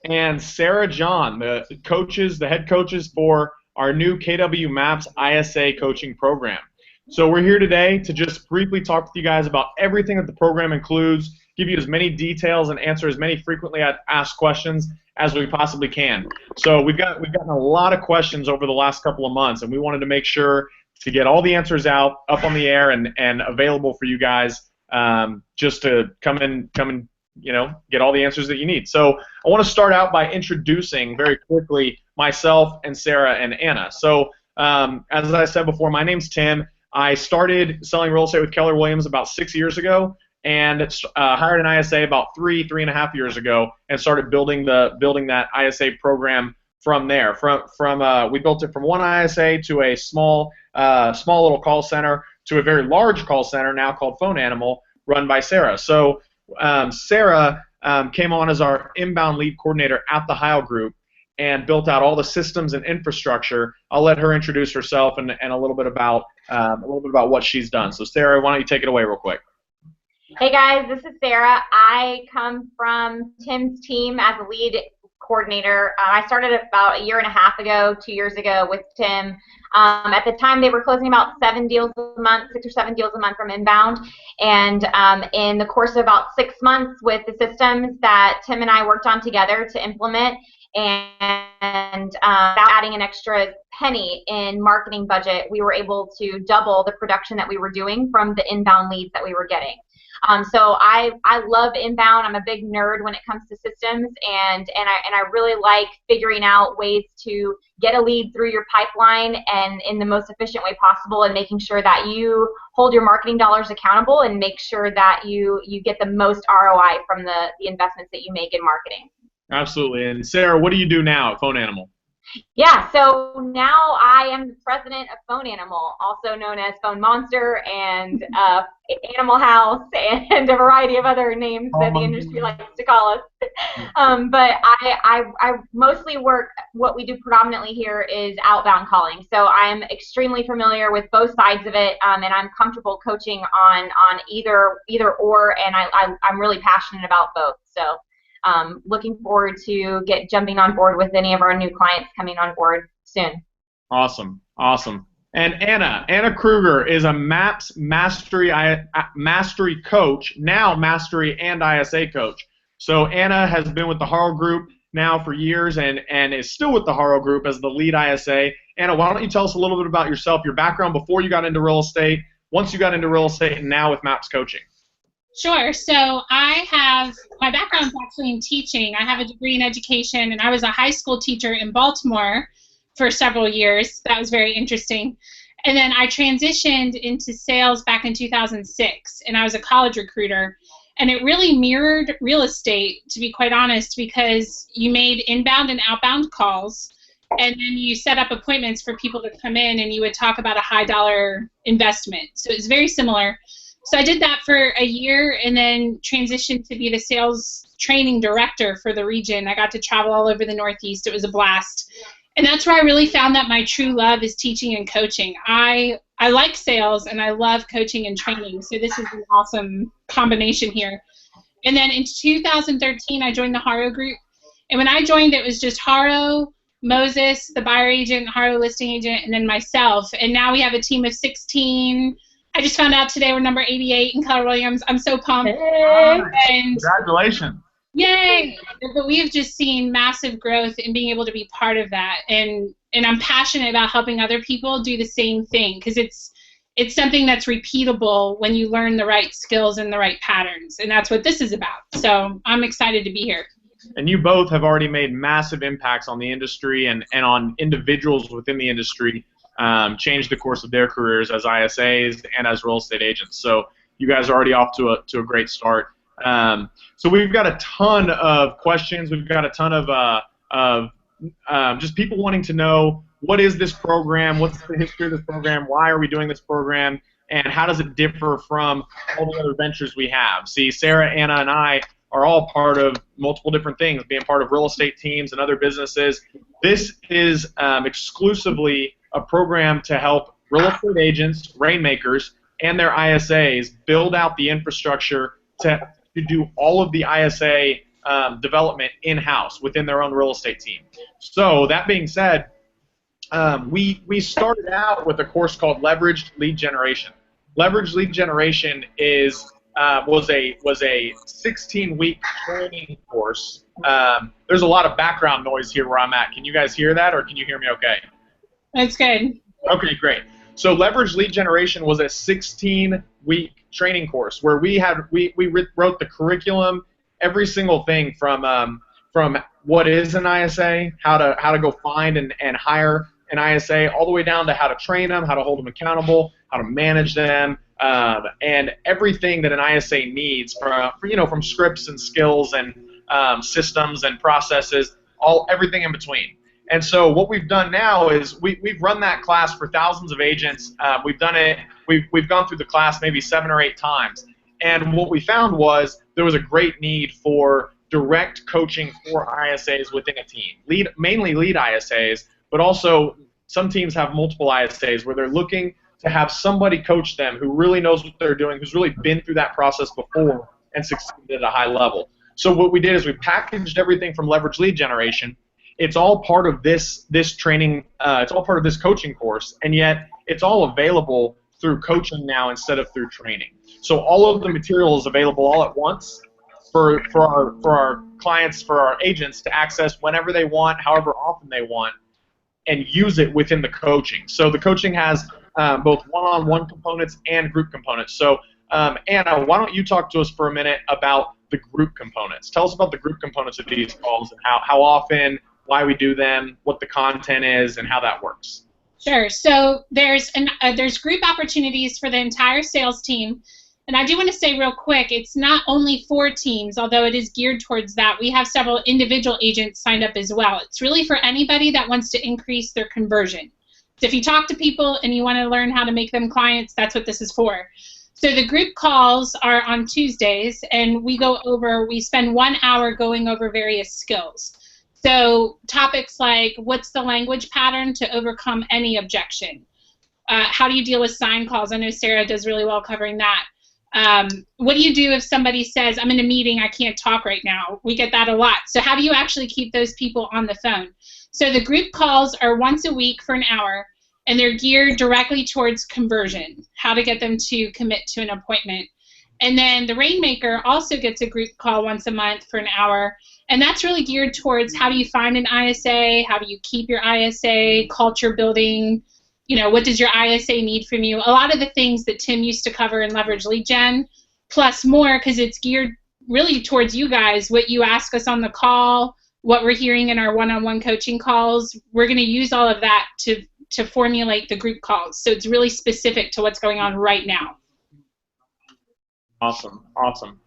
and Sarah John, the head coaches for our new KW Maps ISA coaching program. So we're here today to just briefly talk with you guys about everything that the program includes, give you as many details and answer as many frequently asked questions as we possibly can. So we've gotten a lot of questions over the last couple of months, and we wanted to make sure to get all the answers out, up on the air, and available for you guys, just to come and get all the answers that you need. So I want to start out by introducing very quickly myself and Sarah and Anna. So as I said before, my name's Tim. I started selling real estate with Keller Williams about 6 years ago, and hired an ISA about three and a half years ago, and started building that ISA program from there. We built it from one ISA to a small little call center to a very large call center now called Phone Animal, run by Sarah. So Sarah came on as our inbound lead coordinator at the Heyl Group and built out all the systems and infrastructure. I'll let her introduce herself and a little bit about what she's done. So Sarah, why don't you take it away real quick? Hey guys, this is Sarah. I come from Tim's team as a lead coordinator. I started about 1.5 years ago, 2 years ago with Tim. At the time, they were closing about 7 deals a month, 6 or 7 deals a month from inbound. And in the course of about 6 months with the systems that Tim and I worked on together to implement, and without adding an extra penny in marketing budget, we were able to double the production that we were doing from the inbound leads that we were getting. So I love inbound. I'm a big nerd when it comes to systems, and I really like figuring out ways to get a lead through your pipeline and in the most efficient way possible, and making sure that you hold your marketing dollars accountable and make sure that you get the most ROI from the investments that you make in marketing. Absolutely. And Sarah, what do you do now at Phone Animal? Yeah, so now I am the president of Phone Animal, also known as Phone Monster and Animal House and a variety of other names that the industry likes to call us. But I mostly work, what we do predominantly here is outbound calling. So I'm extremely familiar with both sides of it, and I'm comfortable coaching on either or, and I'm really passionate about both. So looking forward to jumping on board with any of our new clients coming on board soon. Awesome. And Anna Kruger is a MAPS Mastery coach, now Mastery and ISA coach. So Anna has been with the Heyl Group now for years and is still with the Heyl Group as the lead ISA. Anna, why don't you tell us a little bit about yourself, your background before you got into real estate, once you got into real estate, and now with MAPS coaching? Sure. So my background is actually in teaching. I have a degree in education, and I was a high school teacher in Baltimore for several years. That was very interesting. And then I transitioned into sales back in 2006, and I was a college recruiter. And it really mirrored real estate, to be quite honest, because you made inbound and outbound calls, and then you set up appointments for people to come in, and you would talk about a high-dollar investment. So it's very similar. So I did that for a year and then transitioned to be the sales training director for the region. I got to travel all over the Northeast. It was a blast. And that's where I really found that my true love is teaching and coaching. I like sales, and I love coaching and training. So this is an awesome combination here. And then in 2013, I joined the Heyl Group. And when I joined, it was just Haro, Moses, the buyer agent, Haro listing agent, and then myself. And now we have a team of 16. I just found out today we're number 88 in Keller Williams. I'm so pumped. Hey. Congratulations. Yay! But we have just seen massive growth in being able to be part of that. And I'm passionate about helping other people do the same thing, because it's something that's repeatable when you learn the right skills and the right patterns. And that's what this is about. So I'm excited to be here. And you both have already made massive impacts on the industry and on individuals within the industry. Changed the course of their careers as ISAs and as real estate agents. So you guys are already off to a great start. So we've got a ton of questions. We've got a ton of just people wanting to know, what is this program? What's the history of this program? Why are we doing this program? And how does it differ from all the other ventures we have? See, Sarah, Anna, and I are all part of multiple different things, being part of real estate teams and other businesses. This is exclusively a program to help real estate agents, rainmakers, and their ISAs build out the infrastructure to do all of the ISA development in-house within their own real estate team. So that being said, we started out with a course called Leveraged Lead Generation. Leveraged Lead Generation was a 16-week training course. There's a lot of background noise here where I'm at. Can you guys hear that, or can you hear me okay? That's good. Okay, great. So Leveraged Lead Generation was a 16-week training course where we wrote the curriculum, every single thing from what is an ISA, how to go find and hire an ISA, all the way down to how to train them, how to hold them accountable, how to manage them, and everything that an ISA needs from scripts and skills and systems and processes, everything in between. And so what we've done now is we've run that class for thousands of agents. We've done it. We've gone through the class maybe 7 or 8 times. And what we found was there was a great need for direct coaching for ISAs within a team, mainly lead ISAs, but also some teams have multiple ISAs where they're looking to have somebody coach them who really knows what they're doing, who's really been through that process before and succeeded at a high level. So what we did is we packaged everything from Leverage Lead Generation. It's all part of this training. It's all part of this coaching course, and yet it's all available through coaching now instead of through training. So all of the material is available all at once for our clients, for our agents to access whenever they want, however often they want, and use it within the coaching. So the coaching has both one-on-one components and group components. So Anna, why don't you talk to us for a minute about the group components? Tell us about the group components of these calls and how often, why we do them, what the content is, and how that works. Sure. So there's group opportunities for the entire sales team. And I do want to say real quick, it's not only for teams, although it is geared towards that. We have several individual agents signed up as well. It's really for anybody that wants to increase their conversion. So if you talk to people and you want to learn how to make them clients, that's what this is for. So the group calls are on Tuesdays, and we spend 1 hour going over various skills. So topics like, what's the language pattern to overcome any objection? How do you deal with sign calls? I know Sarah does really well covering that. What do you do if somebody says, I'm in a meeting, I can't talk right now? We get that a lot. So how do you actually keep those people on the phone? So the group calls are once a week for an hour, and they're geared directly towards conversion, how to get them to commit to an appointment. And then the Rainmaker also gets a group call once a month for an hour, and that's really geared towards how do you find an ISA, how do you keep your ISA, culture building, what does your ISA need from you? A lot of the things that Tim used to cover in Leverage Lead Gen, plus more, because it's geared really towards you guys, what you ask us on the call, what we're hearing in our one-on-one coaching calls. We're going to use all of that to formulate the group calls. So it's really specific to what's going on right now. Awesome, awesome.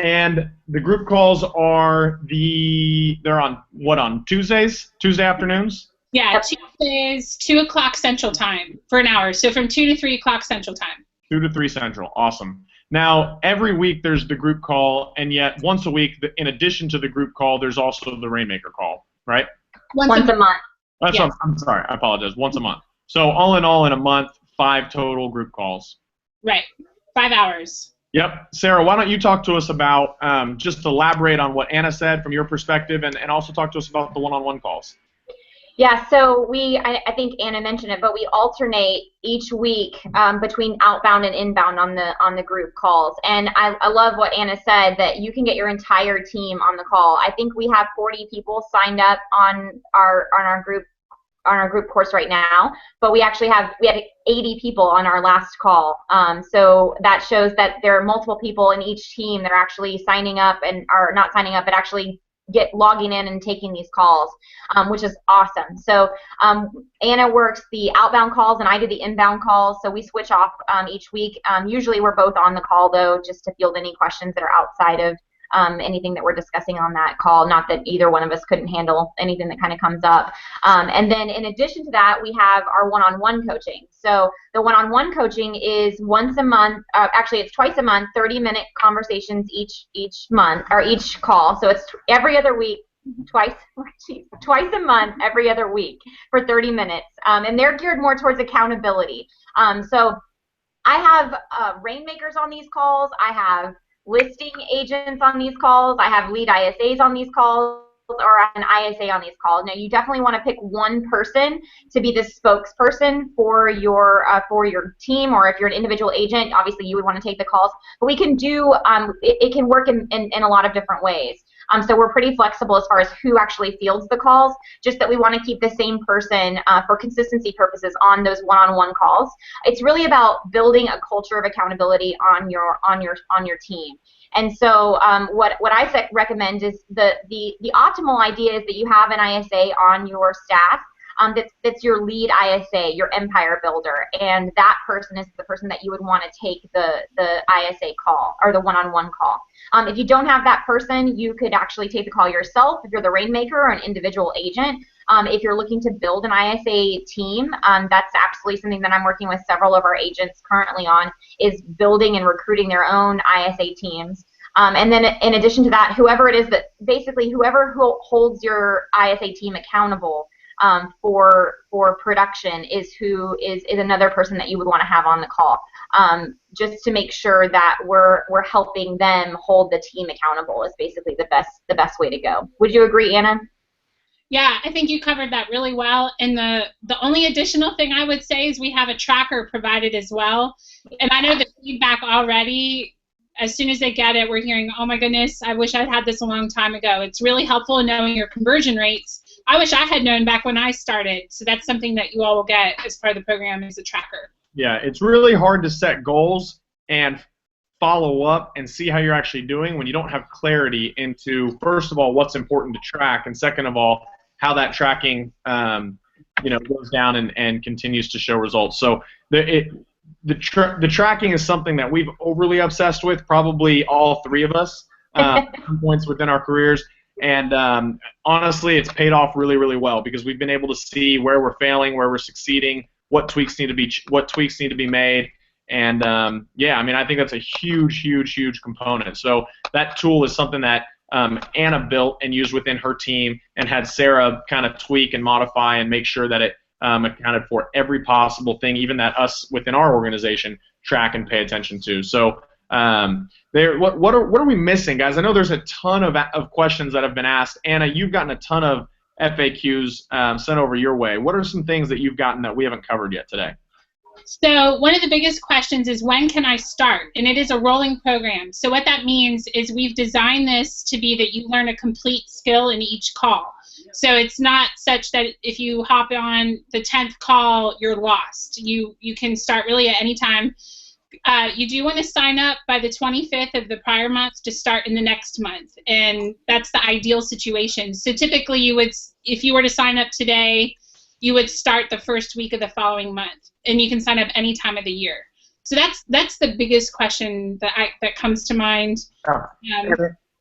And the group calls they're on Tuesdays, Tuesday afternoons? Yeah, Tuesdays, 2 o'clock Central Time for an hour. So from 2 to 3 o'clock Central Time. 2 to 3 Central. Awesome. Now, every week there's the group call, and yet once a week, in addition to the group call, there's also the Rainmaker call, right? Once a month. Yes. I'm sorry. I apologize. Once a month. So all in a month, 5 total group calls. Right. 5 hours. Yep. Sarah, why don't you talk to us about, just elaborate on what Anna said from your perspective, and also talk to us about the one-on-one calls. Yeah, so I think Anna mentioned it, but we alternate each week between outbound and inbound on the group calls. And I love what Anna said, that you can get your entire team on the call. I think we have 40 people signed up on our group course right now, but we had 80 people on our last call. So that shows that there are multiple people in each team that are actually signing up and are not signing up, but actually logging in and taking these calls, which is awesome. So Anna works the outbound calls and I do the inbound calls, so we switch off each week. Usually we're both on the call though, just to field any questions that are outside of anything that we're discussing on that call. Not that either one of us couldn't handle anything that kind of comes up. And then in addition to that, we have our one-on-one coaching. So the one-on-one coaching is once a month, actually it's twice a month, 30-minute conversations each month, or each call. So it's every other week, twice a month, every other week for 30 minutes. And they're geared more towards accountability. So I have Rainmakers on these calls. I have listing agents on these calls. I have lead ISAs on these calls, or an ISA on these calls. Now, you definitely want to pick one person to be the spokesperson for your team, or if you're an individual agent, obviously you would want to take the calls. But we can do it can work in a lot of different ways. So we're pretty flexible as far as who actually fields the calls. Just that we want to keep the same person for consistency purposes on those one-on-one calls. It's really about building a culture of accountability on your team. And so what I recommend is the optimal idea is that you have an ISA on your staff that's your lead ISA, your empire builder, and that person is the person that you would want to take the ISA call, or the one-on-one call. If you don't have that person, you could actually take the call yourself if you're the rainmaker or an individual agent. If you're looking to build an ISA team, that's absolutely something that I'm working with several of our agents currently on, is building and recruiting their own ISA teams. And then in addition to that, whoever it is that basically whoever holds your ISA team accountable for production is another person that you would want to have on the call, just to make sure that we're helping them hold the team accountable is basically the best way to go. Would you agree, Anna? Yeah, I think you covered that really well. And the only additional thing I would say is we have a tracker provided as well. And I know the feedback already, as soon as they get it, we're hearing, oh my goodness, I wish I'd had this a long time ago. It's really helpful in knowing your conversion rates. I wish I had known back when I started. So that's something that you all will get as part of the program, as a tracker. Yeah, it's really hard to set goals and follow up and see how you're actually doing when you don't have clarity into, first of all, what's important to track, and second of all, how that tracking goes down and continues to show results. So the tracking is something that we've overly obsessed with, probably all three of us at some points within our careers. And honestly, it's paid off really, really well, because we've been able to see where we're failing, where we're succeeding, what tweaks need to be made. And yeah, I mean, I think that's a huge, huge, huge component. So that tool is something that Anna built and used within her team, and had Sarah kind of tweak and modify and make sure that it accounted for every possible thing, even that us within our organization track and pay attention to. So what are we missing, guys? I know there's a ton of questions that have been asked. Anna, you've gotten a ton of FAQs sent over your way. What are some things that you've gotten that we haven't covered yet today? So one of the biggest questions is, when can I start? And it is a rolling program. So what that means is we've designed this to be that you learn a complete skill in each call. So it's not such that if you hop on the 10th call, you're lost. You can start really at any time. You do want to sign up by the 25th of the prior month to start in the next month, and that's the ideal situation. So typically you would, if you were to sign up today, you would start the first week of the following month, and you can sign up any time of the year. So that's the biggest question that comes to mind.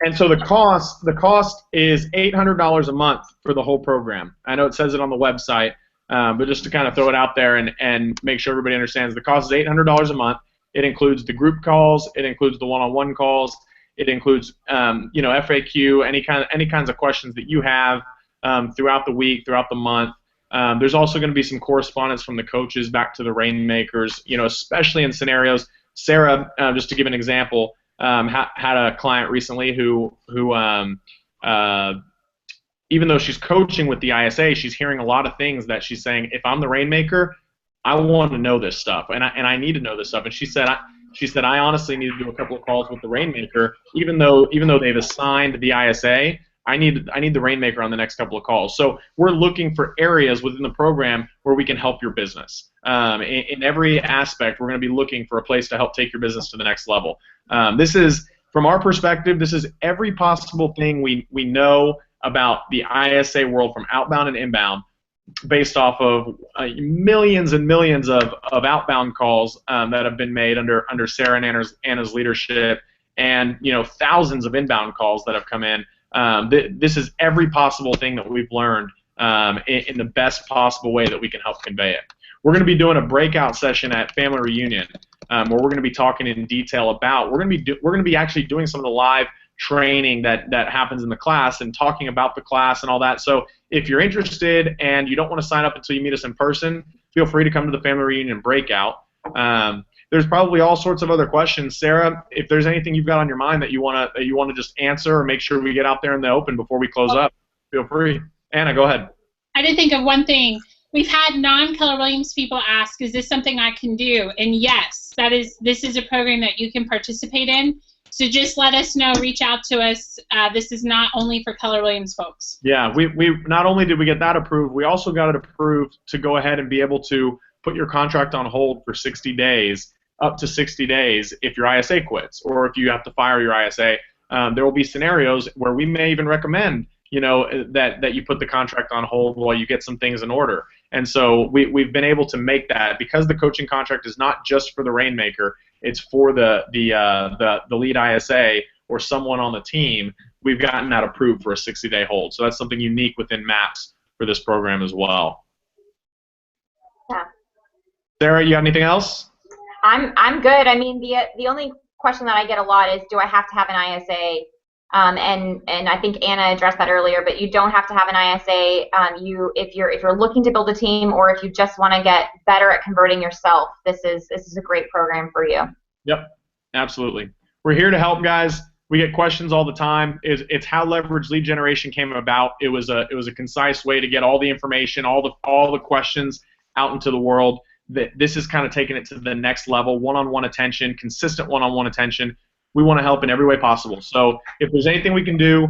And so the cost is $800 a month for the whole program. I know it says it on the website, but just to kind of throw it out there and make sure everybody understands, the cost is $800 a month. It includes the group calls, it includes the one-on-one calls, it includes FAQ, any kinds of questions that you have throughout the week, throughout the month. There's also going to be some correspondence from the coaches back to the rainmakers, especially in scenarios. Sarah, just to give an example, had a client recently who even though she's coaching with the ISA, she's hearing a lot of things that she's saying, if I'm the rainmaker, I want to know this stuff, and I need to know this stuff. And she said, I honestly need to do a couple of calls with the rainmaker, even though they've assigned the ISA. I need the rainmaker on the next couple of calls. So we're looking for areas within the program where we can help your business. In every aspect, we're going to be looking for a place to help take your business to the next level. This is, from our perspective, this is every possible thing we know about the ISA world, from outbound and inbound, based off of millions and millions of outbound calls that have been made under Sarah and Anna's leadership, and thousands of inbound calls that have come in. This is every possible thing that we've learned in the best possible way that we can help convey it. We're going to be doing a breakout session at Family Reunion where we're going to be talking in detail about. We're going to be actually doing some of the live training that happens in the class and talking about the class and all that. So if you're interested and you don't want to sign up until you meet us in person, feel free to come to the Family Reunion breakout. there's probably all sorts of other questions. Sarah, if there's anything you've got on your mind that you wanna just answer or make sure we get out there in the open before we close up, feel free. Anna, go ahead. I did think of one thing. We've had non-Keller Williams people ask, is this something I can do? And yes, this is a program that you can participate in. So just let us know, reach out to us. This is not only for Keller Williams folks. Yeah, we not only did we get that approved, we also got it approved to go ahead and be able to put your contract on hold for 60 days, up to 60 days if your ISA quits or if you have to fire your ISA. There will be scenarios where we may even recommend that you put the contract on hold while you get some things in order. And so we've been able to make that because the coaching contract is not just for the Rainmaker, it's for the lead ISA or someone on the team. We've gotten that approved for a 60-day hold. So that's something unique within MAPS for this program as well. Yeah. Sarah, you got anything else? I'm good. I mean, the only question that I get a lot is, do I have to have an ISA? And I think Anna addressed that earlier, but you don't have to have an ISA. If you're looking to build a team, or if you just want to get better at converting yourself, this is a great program for you. Yep, absolutely. We're here to help, guys. We get questions all the time. It's how leverage lead generation came about. It was a concise way to get all the information, all the questions out into the world. This is kind of taking it to the next level, one-on-one attention, consistent one-on-one attention. We want to help in every way possible. So if there's anything we can do,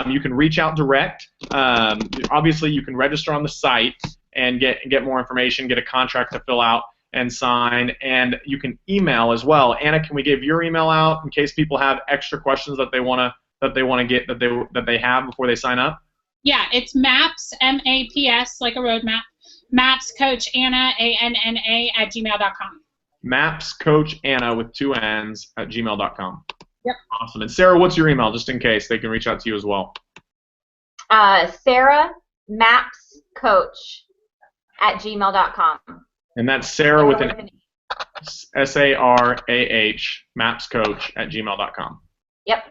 you can reach out direct. Obviously, you can register on the site and get more information, get a contract to fill out and sign, and you can email as well. Anna, can we give your email out in case people have extra questions that they want to get that they have before they sign up? Yeah, it's MAPS, M-A-P-S, like a roadmap. MAPS Coach Anna, A-N-N-A @gmail.com. MAPS Coach Anna with 2 N's @gmail.com. Yep. Awesome. And Sarah, what's your email, just in case they can reach out to you as well? Sarah MAPS Coach @gmail.com. And that's Sarah with an S-A-R-A-H, MAPS Coach @gmail.com. Yep.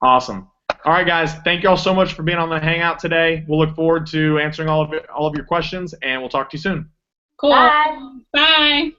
Awesome. All right, guys. Thank you all so much for being on the Hangout today. We'll look forward to answering all of your questions, and we'll talk to you soon. Cool. Bye. Bye.